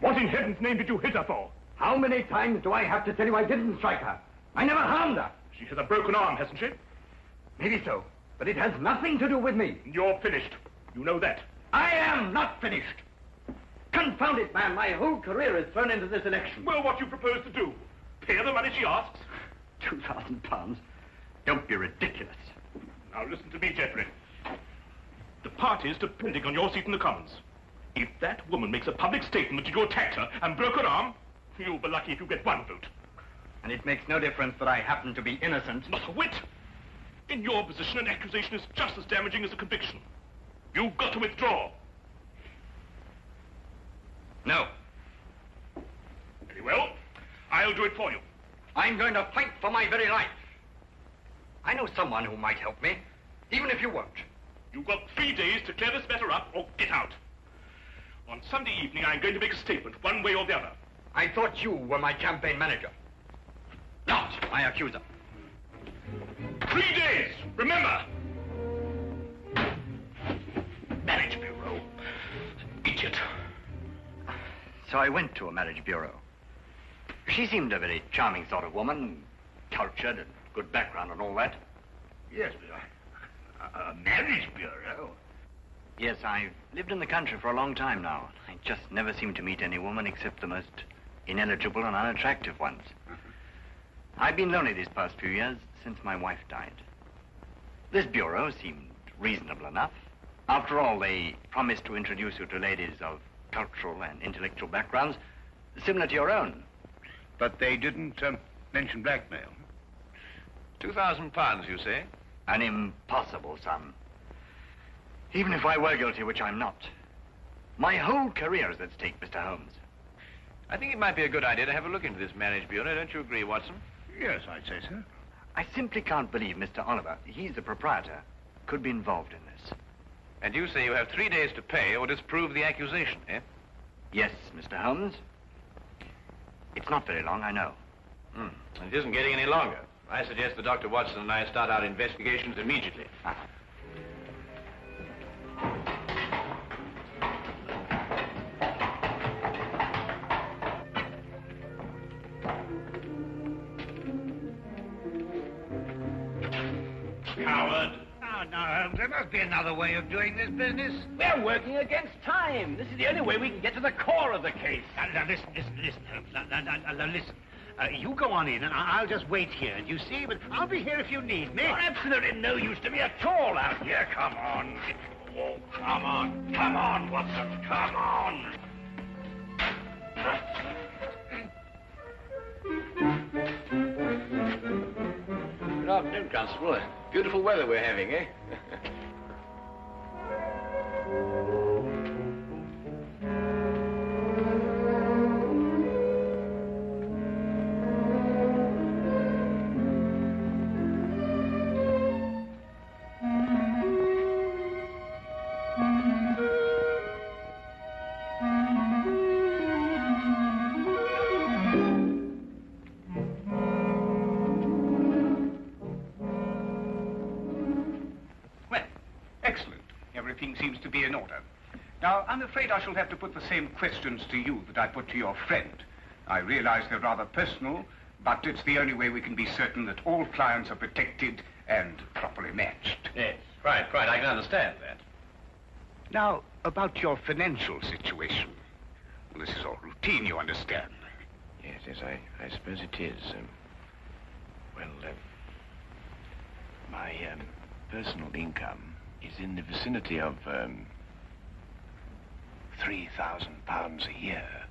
What in heaven's name did you hit her for? How many times do I have to tell you I didn't strike her? I never harmed her. She has a broken arm, hasn't she? Maybe so, but it has nothing to do with me. You're finished. You know that. I am not finished. Confound it, man. My whole career is thrown into this election. Well, what do you propose to do? Pay her the money she asks? £2,000? Don't be ridiculous. Now listen to me, Geoffrey. The party's depending on your seat in the Commons. If that woman makes a public statement that you attacked her and broke her arm, you'll be lucky if you get one vote. And it makes no difference that I happen to be innocent. Not a whit. In your position, an accusation is just as damaging as a conviction. You've got to withdraw. No. Very well. I'll do it for you. I'm going to fight for my very life. I know someone who might help me, even if you won't. You've got 3 days to clear this matter up or get out. On Sunday evening, I'm going to make a statement, one way or the other. I thought you were my campaign manager, not my accuser. 3 days, remember! Marriage bureau. Idiot. So I went to a marriage bureau. She seemed a very charming sort of woman, cultured and good background and all that. Yes, but a marriage bureau? Yes, I've lived in the country for a long time now. I just never seem to meet any woman except the most ineligible and unattractive ones. I've been lonely these past few years since my wife died. This bureau seemed reasonable enough. After all, they promised to introduce you to ladies of cultural and intellectual backgrounds similar to your own. But they didn't mention blackmail. £2,000, you say? An impossible sum. Even if I were guilty, which I'm not. My whole career is at stake, Mr. Holmes. I think it might be a good idea to have a look into this marriage bureau. Don't you agree, Watson? Yes, I'd say so. I simply can't believe Mr. Oliver, he's the proprietor, could be involved in this. And you say you have 3 days to pay or disprove the accusation, eh? Yes, Mr. Holmes. It's not very long, I know. And it isn't getting any longer. I suggest that Dr. Watson and I start our investigations immediately. Coward. Oh, no, Holmes, there must be another way of doing this business. We're working against time. This is the only way we can get to the core of the case. Now, listen, Holmes. Now, listen. You go on in, and I'll just wait here. You see, but I'll be here if you need me. You're absolutely no use to me at all out here. Come on. Oh, come on. Come on, Watson. Come on. Good afternoon, Constable. Beautiful weather we're having, eh? Seems to be in order. Now, I'm afraid I shall have to put the same questions to you that I put to your friend. I realize they're rather personal, but it's the only way we can be certain that all clients are protected and properly matched. Yes, right. I can understand that. Now, about your financial situation. Well, this is all routine, you understand. Yes, I suppose it is. My personal income is in the vicinity of £3,000 a year.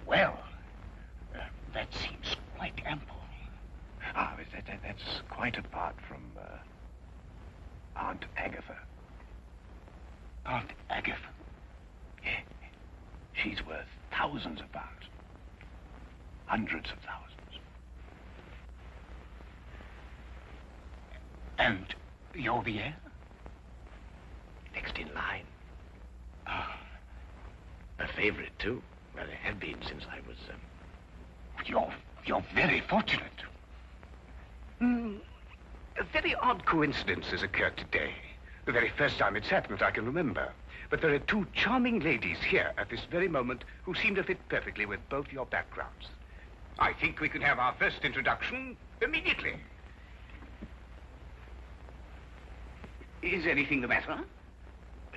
Well, that seems quite ample. That's quite apart from Aunt Agatha. Aunt Agatha? Yeah. She's worth thousands of pounds. Hundreds of thousands. And you're the heir? Next in line. A favorite, too. Well, they have been since I was, You're very fortunate. A very odd coincidence has occurred today. The very first time it's happened that I can remember. But there are two charming ladies here at this very moment who seem to fit perfectly with both your backgrounds. I think we could have our first introduction immediately. Is anything the matter?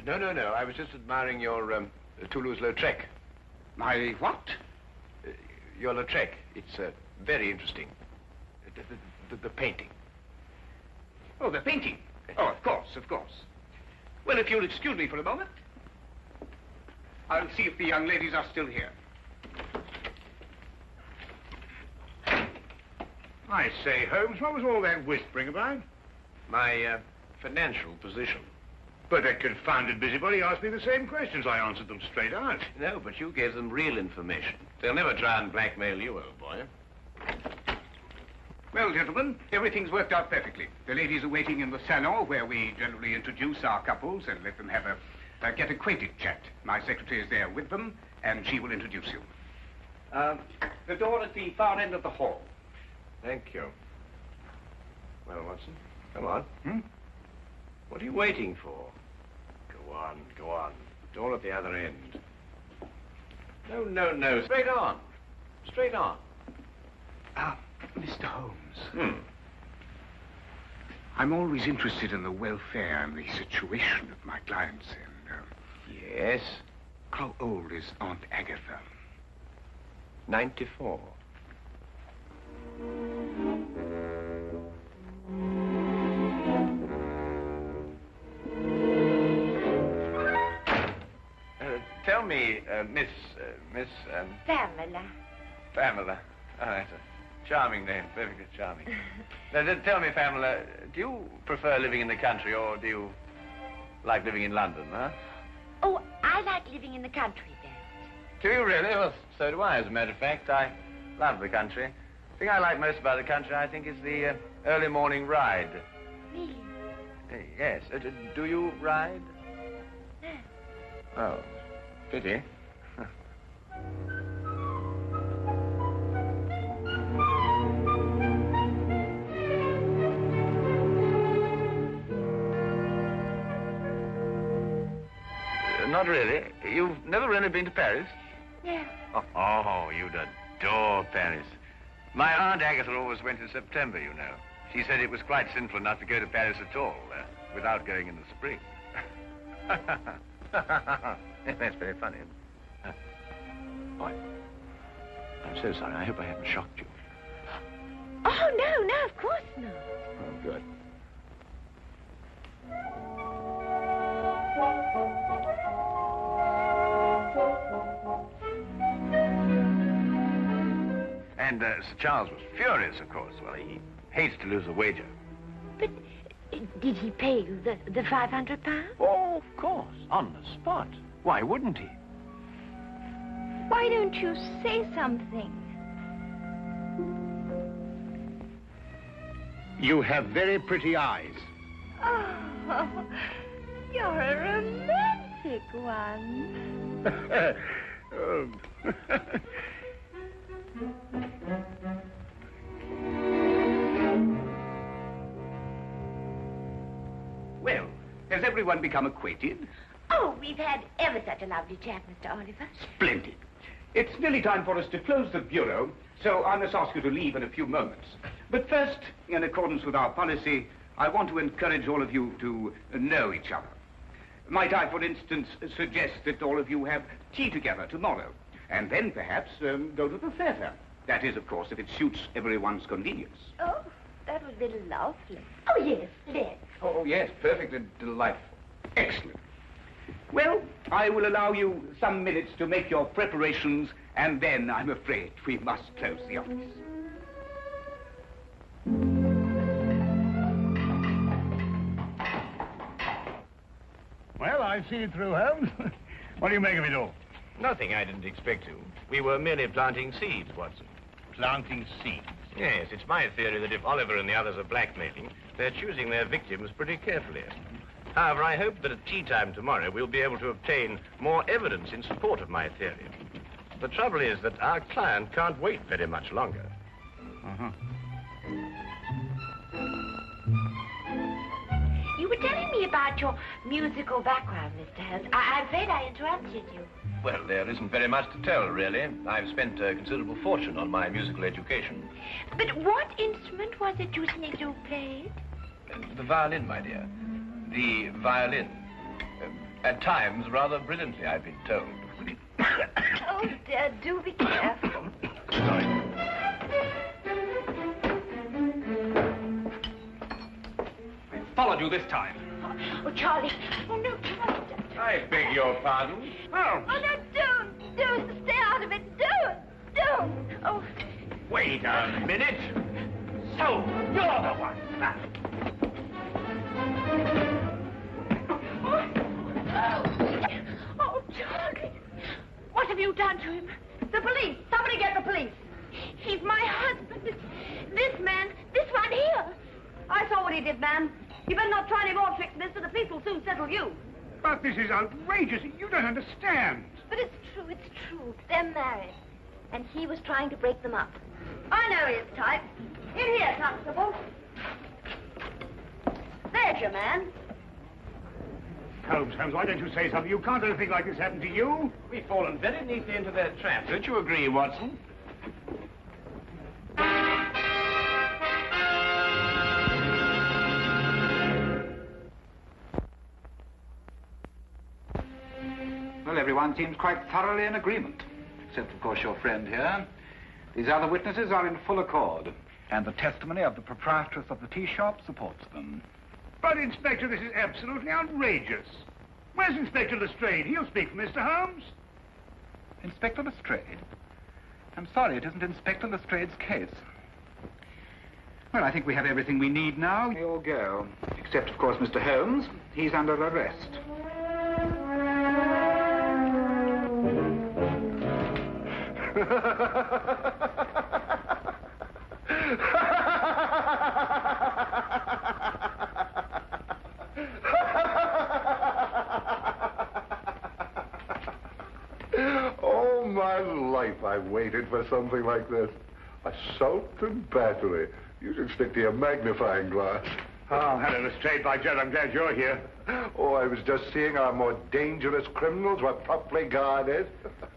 No. I was just admiring your Toulouse-Lautrec. My what? Your Lautrec. It's very interesting. The painting. Oh, the painting. Oh, of course. Well, if you'll excuse me for a moment, I'll see if the young ladies are still here. I say, Holmes, what was all that whispering about? My financial position. But that confounded busybody asked me the same questions. I answered them straight out. No, but you gave them real information. They'll never try and blackmail you, old boy. Well, gentlemen, everything's worked out perfectly. The ladies are waiting in the salon where we generally introduce our couples and let them have a get acquainted chat. My secretary is there with them, and she will introduce you. The door at the far end of the hall. Thank you. Well, Watson, come on. What are you waiting for? Go on. Door at the other end. No. Straight on. Mr. Holmes. I'm always interested in the welfare and the situation of my clients, and, Yes? how old is Aunt Agatha? 94. Tell me, Miss... Pamela. Oh, that's a charming name, perfectly charming. Now, tell me, Pamela, do you prefer living in the country or do you like living in London, huh? Oh, I like living in the country, Dad. Do you really? Well, so do I, as a matter of fact. I love the country. The thing I like most about the country, I think, is the early morning ride. Really? Yes. Do you ride? No. Oh, pity. Not really. You've never really been to Paris? No. Oh, you'd adore Paris. My Aunt Agatha always went in September, you know. She said it was quite sinful not to go to Paris at all, without going in the spring. That's very funny. Boy, I'm so sorry. I hope I haven't shocked you. Oh, no, of course not. Oh, good. And Sir Charles was furious, of course. Well, he hates to lose a wager. But did he pay you the £500? Oh, of course. On the spot. Why wouldn't he? Why don't you say something? You have very pretty eyes. Oh, you're a romantic one. Oh. Well, has everyone become acquainted? Oh, we've had ever such a lovely chat, Mr. Oliver. Splendid. It's nearly time for us to close the bureau, so I must ask you to leave in a few moments. But first, in accordance with our policy, I want to encourage all of you to know each other. Might I, for instance, suggest that all of you have tea together tomorrow, and then perhaps go to the theatre. That is, of course, if it suits everyone's convenience. Oh, that would be lovely. Oh, yes, let's. Oh, yes, perfectly delightful. Excellent. Well, I will allow you some minutes to make your preparations, and then I'm afraid we must close the office. Well, I've seen it through, Holmes. What do you make of it all? Nothing I didn't expect to. We were merely planting seeds, Watson. Planting seeds. Yes, it's my theory that if Oliver and the others are blackmailing, they're choosing their victims pretty carefully. However, I hope that at tea time tomorrow we'll be able to obtain more evidence in support of my theory. The trouble is that our client can't wait very much longer. You You were telling me about your musical background, Mr. Holmes. I'm afraid I interrupted you. Well, there isn't very much to tell, really. I've spent a considerable fortune on my musical education. But what instrument was it you said you played? The violin, my dear. The violin. At times, rather brilliantly, I've been told. Oh, dear, do be careful. Sorry. Followed you this time. Oh, Charlie. Oh, no, Charlie. I beg your pardon. Oh, no, don't. Stay out of it. Don't. Oh. Wait a minute. So, you're the one. Oh, Charlie. What have you done to him? The police. Somebody get the police. He's my husband. This man, this one here. I saw what he did, ma'am. You better not try any more tricks, mister. The police will soon settle you. But this is outrageous. You don't understand. But it's true. They're married. And he was trying to break them up. I know his type. In here, Constable. There's your man. Holmes, why don't you say something? You can't let a thing like this happen to you. We've fallen very neatly into their trap. Don't you agree, Watson? Well, everyone seems quite thoroughly in agreement, except, of course, your friend here. These other witnesses are in full accord, and the testimony of the proprietress of the tea shop supports them. But, Inspector, this is absolutely outrageous. Where's Inspector Lestrade? He'll speak for Mr. Holmes. Inspector Lestrade? I'm sorry, it isn't Inspector Lestrade's case. Well, I think we have everything we need now. We all go. Except, of course, Mr. Holmes. He's under arrest. All my life I've waited for something like this. Assault and battery. You should stick to your magnifying glass. Oh, hello, Lestrade. By Jove, I'm glad you're here. Oh, I was just seeing our more dangerous criminals were properly guarded.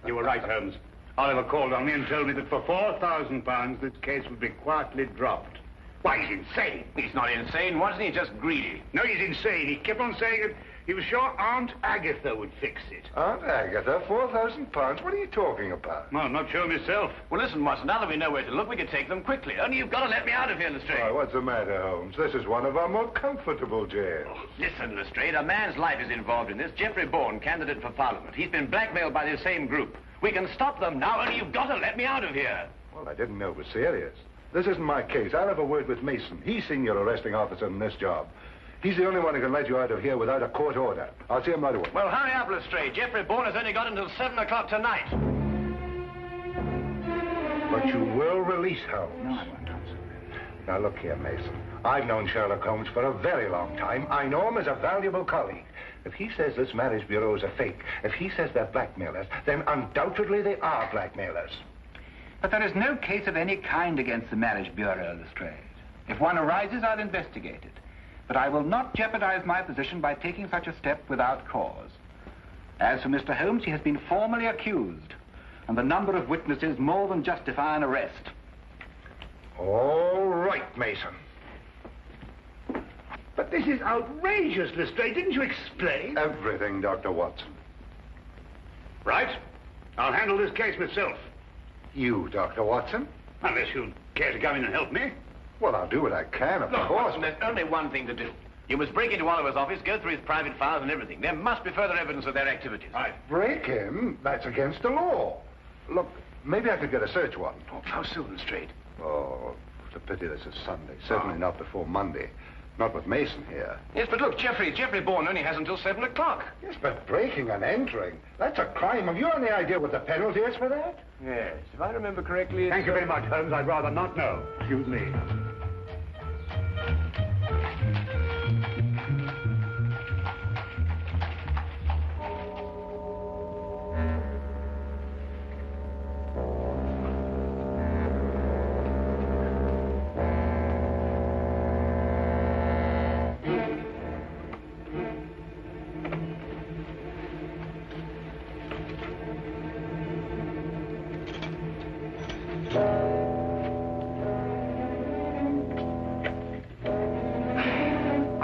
You were right, Holmes. Oliver called on me and told me that for £4,000 this case would be quietly dropped. Why, he's insane. He's not insane, wasn't he? Just greedy. No, he's insane. He kept on saying that he was sure Aunt Agatha would fix it. Aunt Agatha, £4,000? What are you talking about? Well, I'm not sure myself. Well, listen, Watson, now that we know where to look, we can take them quickly. Only you've got to let me out of here, Lestrade. Why, what's the matter, Holmes? This is one of our more comfortable jails. Listen, Lestrade, a man's life is involved in this. Geoffrey Bourne, candidate for Parliament. He's been blackmailed by the same group. We can stop them now, only you've got to let me out of here. Well, I didn't know it was serious. This isn't my case. I'll have a word with Mason. He's senior arresting officer in this job. He's the only one who can let you out of here without a court order. I'll see him right away. Well, hurry up, Lestrade. Geoffrey Bourne has only got until 7 o'clock tonight. But you will release Holmes. No, I won't, Thompson. Now, look here, Mason. I've known Sherlock Holmes for a very long time. I know him as a valuable colleague. If he says this marriage bureau is a fake, if he says they're blackmailers, then undoubtedly they are blackmailers. But there is no case of any kind against the Marriage Bureau, Lestrade. If one arises, I'll investigate it. But I will not jeopardize my position by taking such a step without cause. As for Mr. Holmes, he has been formally accused, and the number of witnesses more than justify an arrest. All right, Mason. But this is outrageous, Lestrade. Didn't you explain? Everything, Dr. Watson. Right. I'll handle this case myself. You, Dr. Watson? Unless you care to come in and help me. Well, I'll do what I can, of Look, course. Watson, there's only one thing to do. You must break into Oliver's office, go through his private files and everything. There must be further evidence of their activities. Right. Break him? That's against the law. Look, maybe I could get a search warrant. Oh, how soon, Lestrade? Oh, it's a pity this is Sunday. Certainly not before Monday. Not with Mason here. Yes, but look, Geoffrey Bourne only has until 7 o'clock. Yes, but breaking and entering, that's a crime. Have you any idea what the penalty is for that? Yes, if I remember correctly... Thank you very much, Holmes. I'd rather not know. Excuse me.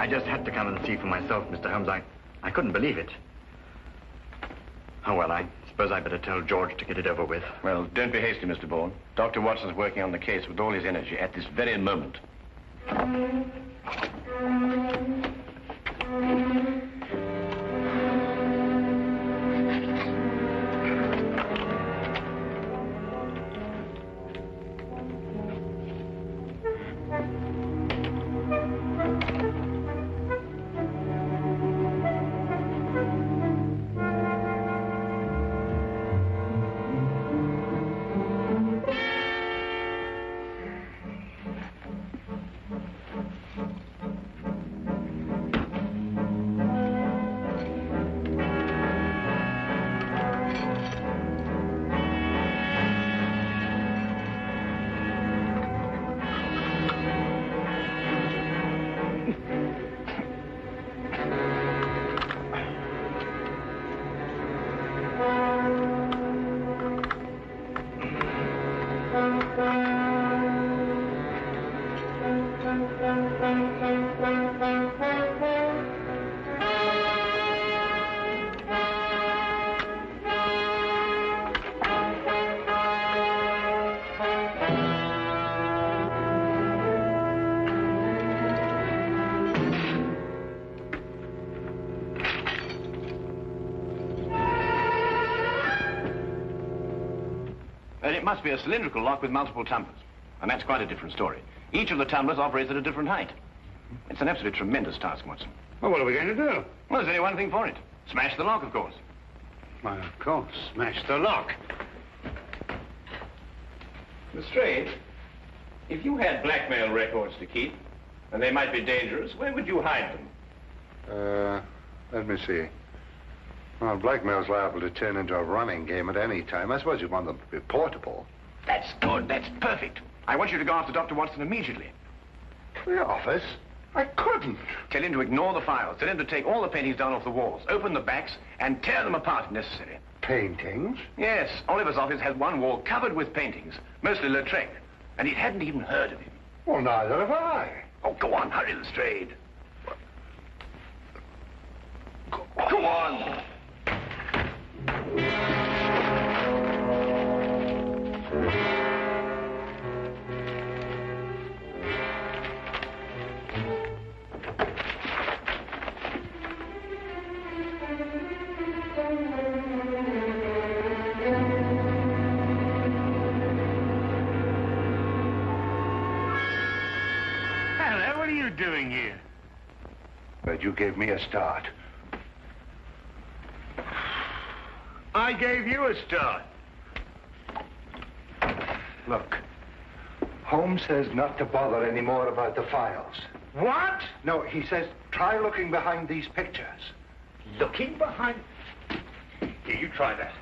I just had to come and see for myself, Mr. Holmes. I couldn't believe it. Oh, well, I suppose I'd better tell George to get it over with. Well, don't be hasty, Mr. Bourne. Dr. Watson's working on the case with all his energy at this very moment. It must be a cylindrical lock with multiple tumblers. And that's quite a different story. Each of the tumblers operates at a different height. It's an absolutely tremendous task, Watson. Well, what are we going to do? Well, there's only one thing for it. Smash the lock, of course. Why, of course. Smash the lock. Lestrade, if you had blackmail records to keep, and they might be dangerous, where would you hide them? Let me see. Well, blackmail's liable to turn into a running game at any time. I suppose you want them to be portable. That's good. That's perfect. I want you to go after Dr. Watson immediately. The office? I couldn't. Tell him to ignore the files. Tell him to take all the paintings down off the walls, open the backs, and tear them apart if necessary. Paintings? Yes. Oliver's office has one wall covered with paintings, mostly Lautrec, and he hadn't even heard of him. Well, neither have I. Oh, go on. Hurry, Lestrade. Go on. Hello, what are you doing here? But you gave me a start. I gave you a start. Look, Holmes says not to bother any more about the files. What? No, he says try looking behind these pictures. Looking behind... Here, you try that.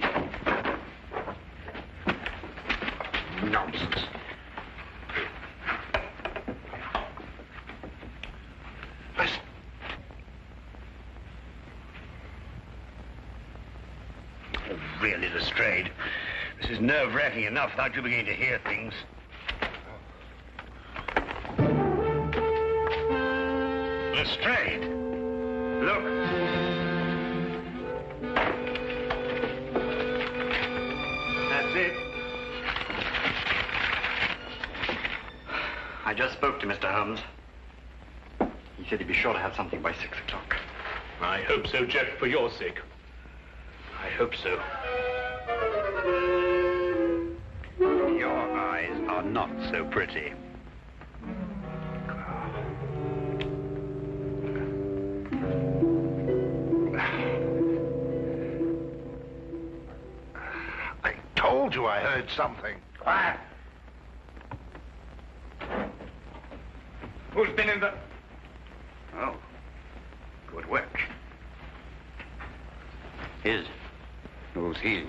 Nonsense. Listen. Oh, really, Lestrade. This is nerve-wracking enough without you beginning to hear things. Lestrade! Look. That's it. I just spoke to Mr. Holmes. He said he'd be sure to have something by 6 o'clock. I hope so, Jeff, for your sake. I hope so. Your eyes are not so pretty. I told you I heard something. Quiet. Who's been in the... Oh, good work. His? Who's he?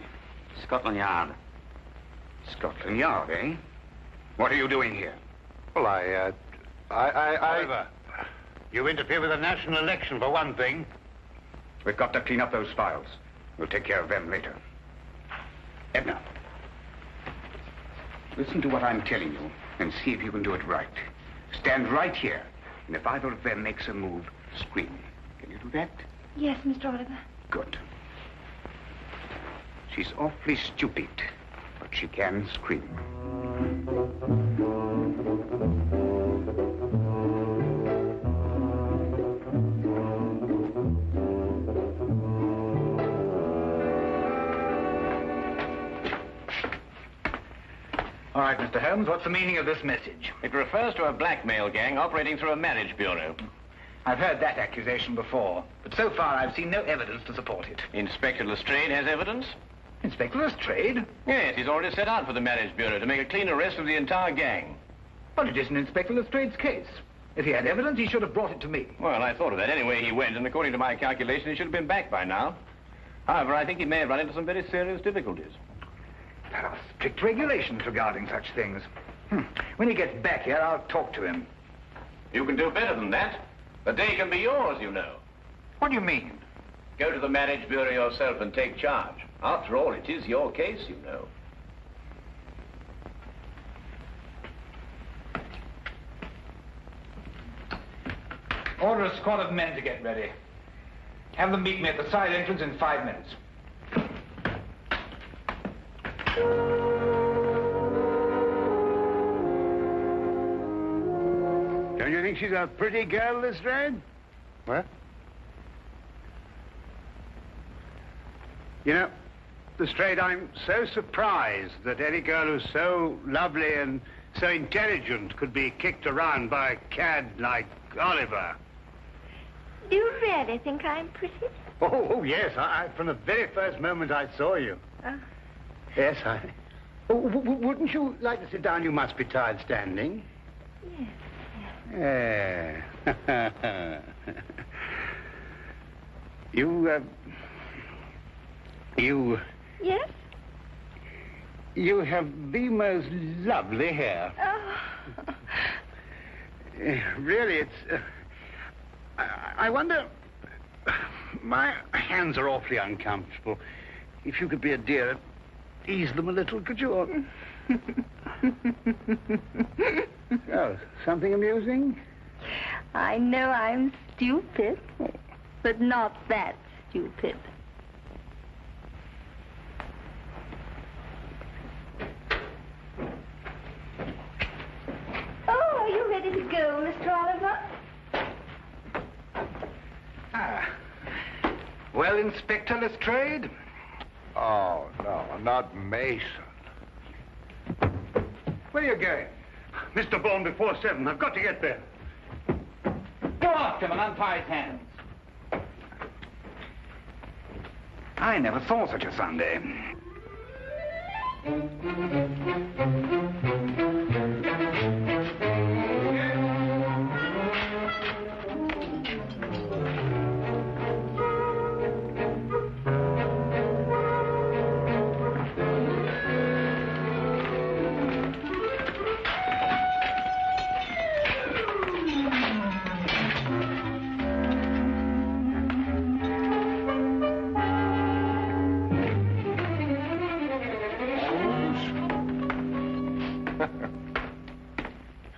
Scotland Yard. Scotland Yard, eh? What are you doing here? Well, Oliver, you interfere with the national election, for one thing. We've got to clean up those files. We'll take care of them later. Edna, listen to what I'm telling you and see if you can do it right. Stand right here, and if either of them makes a move, scream. Can you do that? Yes, Mr. Oliver. Good. She's awfully stupid, but she can scream. All right, Mr. Holmes, what's the meaning of this message? It refers to a blackmail gang operating through a marriage bureau. I've heard that accusation before, but so far I've seen no evidence to support it. Inspector Lestrade has evidence? Inspector Lestrade? Yes, he's already set out for the marriage bureau to make a clean arrest of the entire gang. But it isn't Inspector Lestrade's case. If he had evidence, he should have brought it to me. Well, I thought of that. Anyway, he went, and according to my calculation, he should have been back by now. However, I think he may have run into some very serious difficulties. There are strict regulations regarding such things. When he gets back here, I'll talk to him. You can do better than that. The day can be yours, you know. What do you mean? Go to the marriage bureau yourself and take charge. After all, it is your case, you know. Order a squad of men to get ready. Have them meet me at the side entrance in 5 minutes. Don't you think she's a pretty girl, Lestrade? What? You know, Lestrade, I'm so surprised that any girl who's so lovely and so intelligent could be kicked around by a cad like Oliver. Do you really think I'm pretty? Oh, yes. From the very first moment I saw you. Yes, wouldn't you like to sit down? You must be tired standing. Yes. Yeah. You... Yes? You have the most lovely hair. Oh. Really, it's... I wonder... My hands are awfully uncomfortable. If you could be a dear, ease them a little, could you? Oh, something amusing? I know I'm stupid, but not that stupid. Oh, are you ready to go, Mr. Oliver? Well, Inspector Lestrade? Oh, no, not Mason. Where are you going? Mr. Bourne, before 7. I've got to get there. Go after him and untie his hands. I never saw such a Sunday.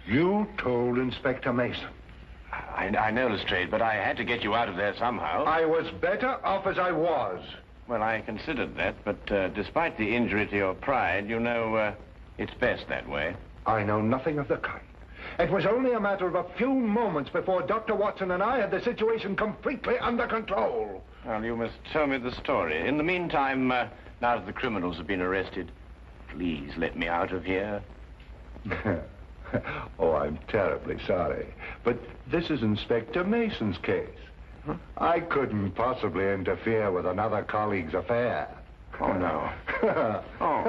You told Inspector Mason. I know, Lestrade, but I had to get you out of there somehow. I was better off as I was. Well, I considered that, but despite the injury to your pride, you know, it's best that way. I know nothing of the kind. It was only a matter of a few moments before Dr. Watson and I had the situation completely under control. Well, you must tell me the story. In the meantime, now that the criminals have been arrested, please let me out of here. Oh, I'm terribly sorry. But this is Inspector Mason's case. Huh? I couldn't possibly interfere with another colleague's affair. Oh, no. Oh.